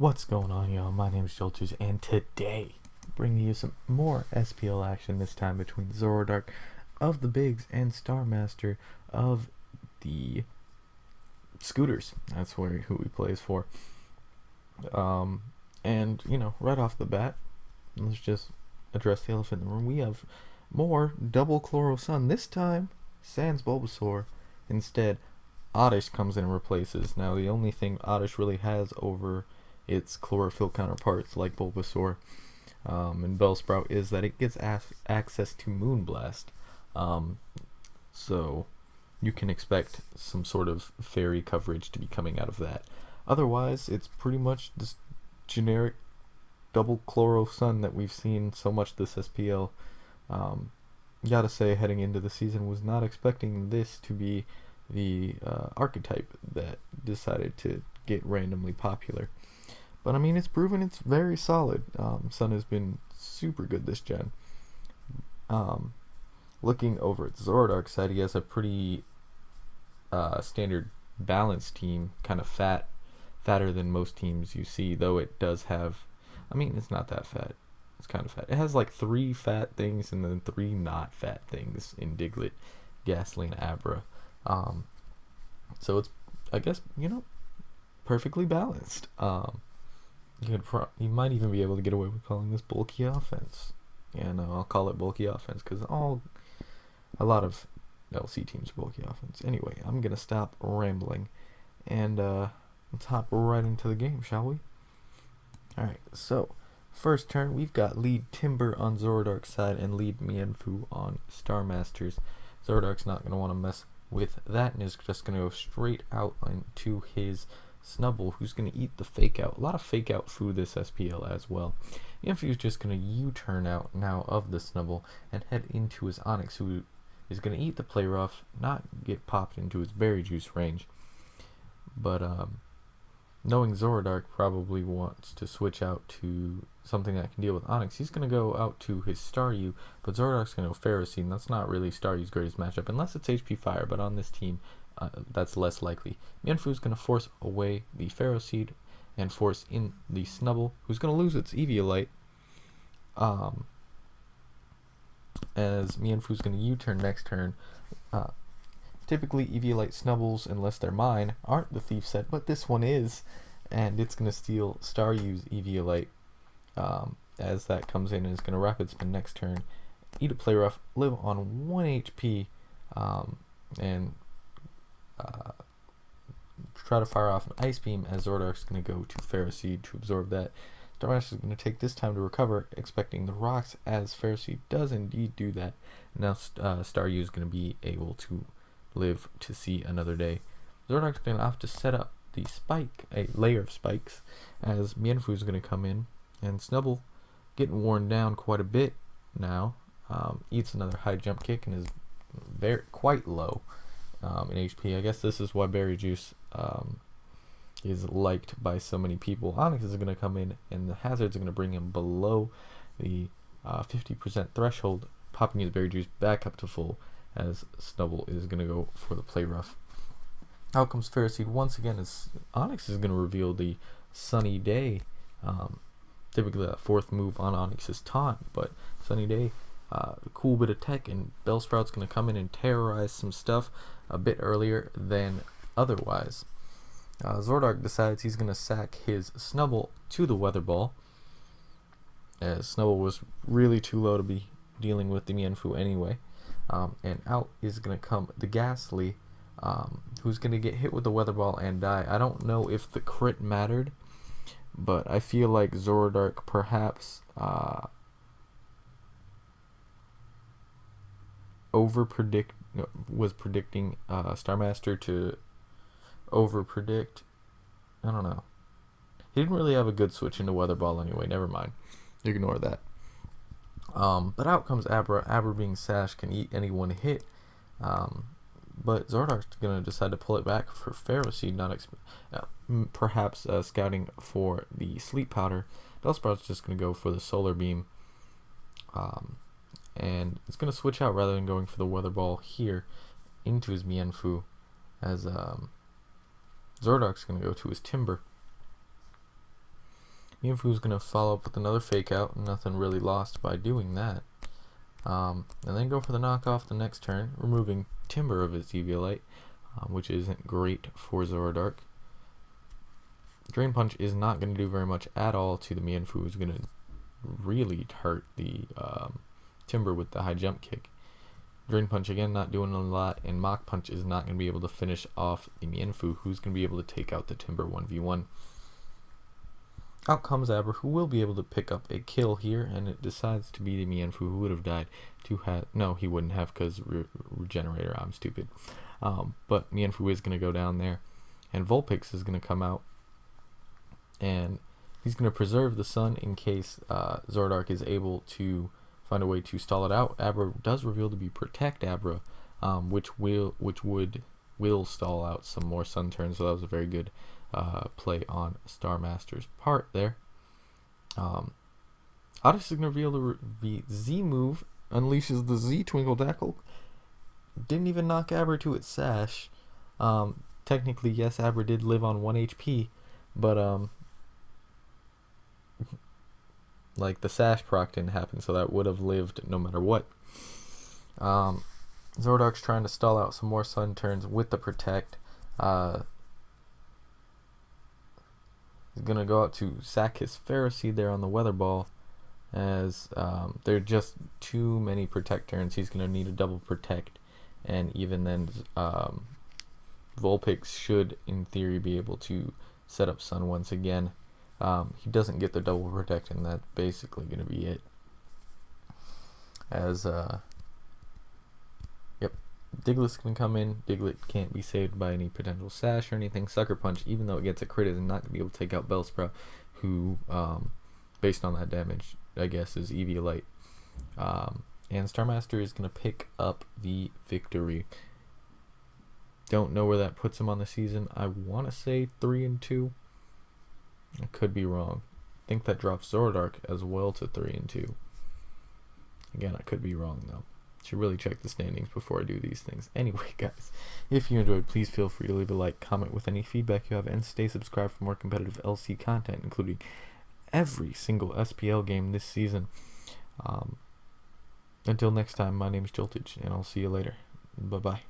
What's going on, y'all? My name is Jolters, and today, bringing you some more SPL action, this time between Zorodark of the Bigs and Star Master of the Scooters. That's who he plays for. And, right off the bat, let's just address the elephant in the room. We have more double Chloro Sun. This time, sans Bulbasaur. Instead, Oddish comes in and replaces. Now, the only thing Oddish really has over its chlorophyll counterparts like Bulbasaur and Bellsprout is that it gets access to Moonblast. So you can expect some sort of fairy coverage to be coming out of that. Otherwise, it's pretty much this generic double Chloro Sun that we've seen so much this SPL. Gotta say, heading into the season, was not expecting this to be the archetype that decided to get randomly popular. But I mean, it's proven it's very solid. Sun has been super good this gen. Looking over at Zorodark's side, he has a pretty standard balanced team, kind of fatter than most teams you see, though it does have, I mean, it's not that fat. It's kind of fat. It has like 3 fat things and then 3 not fat things in Diglett, Ghastly, and Abra. So it's, I guess, perfectly balanced. You might even be able to get away with calling this bulky offense. And I'll call it bulky offense because a lot of LC teams are bulky offense. Anyway, I'm going to stop rambling and let's hop right into the game, shall we? Alright, so first turn, we've got lead Timber on Zorodark's side and lead Mienfoo on Star Master's. Zorodark's not going to want to mess with that and is just going to go straight out into his Snubbull, who's going to eat the fake out. A lot of fake out food this SPL as well. Mienfoo's just going to U-turn out now of the Snubbull and head into his Onix, who is going to eat the Play Rough, not get popped into his Berry Juice range. But knowing Zorodark probably wants to switch out to something that can deal with Onix, he's going to go out to his Staryu, but Zorodark's going to go Ferroseed, and that's not really Staryu's greatest matchup, unless it's HP Fire, but on this team, that's less likely. Mienfoo's going to force away the Ferroseed and force in the Snubbull, who's going to lose its Eviolite, as Mienfoo's going to U-turn next turn. Typically, Eviolite Snubbulls, unless they're mine, aren't the Thief set, but this one is, and it's going to steal Staryu's Eviolite as that comes in, and is going to Rapid Spin next turn, eat a Play Rough, live on 1 HP, and try to fire off an Ice Beam, as Zorodark's going to go to Ferroseed to absorb that. Star Master is going to take this time to recover, expecting the rocks, as Ferroseed does indeed do that. Now Staryu is going to be able to live to see another day. Zorodark's going to have to set up the spike, a layer of spikes, as Mienfoo is going to come in, and Snubbull, getting worn down quite a bit now, eats another high jump kick and is quite low in HP. I guess this is why Berry Juice is liked by so many people. Onix is going to come in, and the hazards are going to bring him below the 50% threshold, popping his Berry Juice back up to full, as Snubbull is going to go for the Play Rough. Out comes Ferroseed once again, as Onix is going to reveal the Sunny Day. Typically that 4th move on Onix's taunt, but Sunny Day, cool bit of tech, and Bellsprout's going to come in and terrorize some stuff a bit earlier than otherwise. Zorodark decides he's going to sack his Snubbull to the Weather Ball, as Snubbull was really too low to be dealing with the Mienfoo anyway. And out is going to come the Ghastly, who's going to get hit with the Weather Ball and die. I don't know if the crit mattered, but I feel like Zorodark perhaps was predicting Star Master to over-predict. I don't know. He didn't really have a good switch into Weather Ball anyway. Never mind. Ignore that. But out comes Abra. Abra, being Sash, can eat any one hit. But Zorodark's going to decide to pull it back for Ferroseed, perhaps scouting for the Sleep Powder. Bellsprout's just going to go for the Solar Beam. And it's going to switch out rather than going for the Weather Ball here into his Mienfoo, as Zorodark's going to go to his Timber. Mienfu's going to follow up with another fake out. Nothing really lost by doing that. And then go for the knockoff the next turn, removing Timber of his Eviolite, which isn't great for Zorodark. Drain Punch is not going to do very much at all to the Mienfu, who's going to really hurt the Timber with the high jump kick. Drain Punch again not doing a lot, and Mach Punch is not going to be able to finish off the Mienfu, who's going to be able to take out the Timber 1v1. Out comes Aber, who will be able to pick up a kill here, and it decides to be the Mienfu, who would have died to have... No, he wouldn't have, because Regenerator, I'm stupid. But Mienfu is going to go down there, and Vulpix is going to come out, and he's going to preserve the sun in case Zorodark is able to find a way to stall it out. Abra does reveal to be Protect Abra, which will stall out some more sun turns, so that was a very good play on Star Master's part there. Odyssey is going to reveal the Z move, unleashes the Z Twinkle Tackle. Didn't even knock Abra to its sash. Technically, yes, Abra did live on 1 HP, but like the sash proc didn't happen, so that would have lived no matter what. Zorodark's trying to stall out some more sun turns with the Protect. He's going to go out to sack his Pharisee there on the Weather Ball, as there are just too many Protect turns. He's going to need a double Protect, and even then Vulpix should, in theory, be able to set up Sun once again. He doesn't get the double Protect, and that's basically going to be it. As, yep, Diglett's going to come in. Diglett can't be saved by any potential sash or anything. Sucker Punch, even though it gets a crit, is not going to be able to take out Bellsprout, who, based on that damage, I guess, is Eviolite. And Star Master is going to pick up the victory. Don't know where that puts him on the season. I want to say 3-2. I could be wrong. I think that drops Zorodark as well to 3-2. Again, I could be wrong though. Should really check the standings before I do these things. Anyway, guys, if you enjoyed, please feel free to leave a like, comment with any feedback you have, and stay subscribed for more competitive LC content, including every single SPL game this season. Until next time, my name is Joltage, and I'll see you later. Bye-bye.